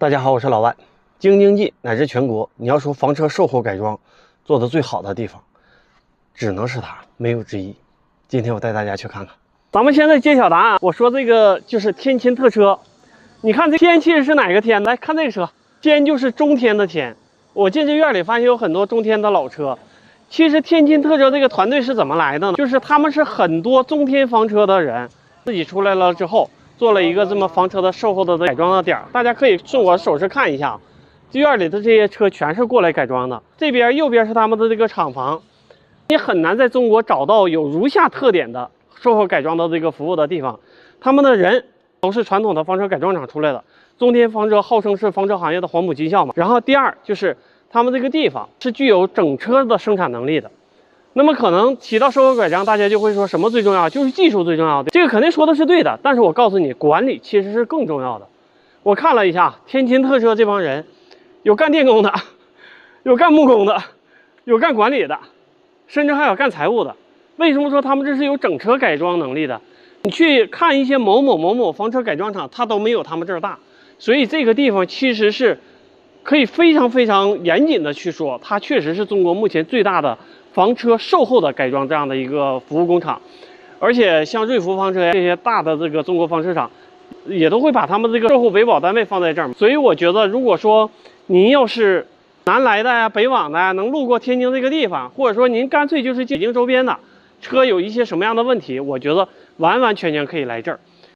大家好，我是老万。京津冀乃至全国，你要说房车售后改装做的最好的地方，只能是它，没有之一。今天我带大家去看看。咱们现在揭晓答案。我说这个就是天琴特车。你看这天气是哪个天？来看这个车，天就是中天的天。我进这院里发现有很多中天的老车。其实天琴特车这个团队是怎么来的呢？就是他们是很多中天房车的人自己出来了之后，做了一个这么房车的售后的改装的点，大家可以顺我手势看一下，这院里的这些车全是过来改装的。这边右边是他们的这个厂房，你很难在中国找到有如下特点的售后改装的这个服务的地方。他们的人都是传统的房车改装厂出来的，中天房车号称是房车行业的黄埔军校嘛。然后第二就是他们这个地方是具有整车的生产能力的。那么可能提到售后改装，大家就会说什么最重要？就是技术最重要的。这个肯定说的是对的，但是我告诉你，管理其实是更重要的。我看了一下天琴特车这帮人，有干电工的，有干木工的，有干管理的，甚至还有干财务的。为什么说他们这是有整车改装能力的？你去看一些某某房车改装厂，它都没有他们这儿大。所以这个地方其实是可以非常严谨的去说，它确实是中国目前最大的房车售后的改装这样的一个服务工厂。而且像瑞福房车这些大的这个中国房车厂，也都会把他们这个售后维保单位放在这儿。所以我觉得，如果说您要是南来的呀、北往的呀，能路过天津这个地方，或者说您干脆就是北京周边的车有一些什么样的问题，我觉得完全可以来这儿。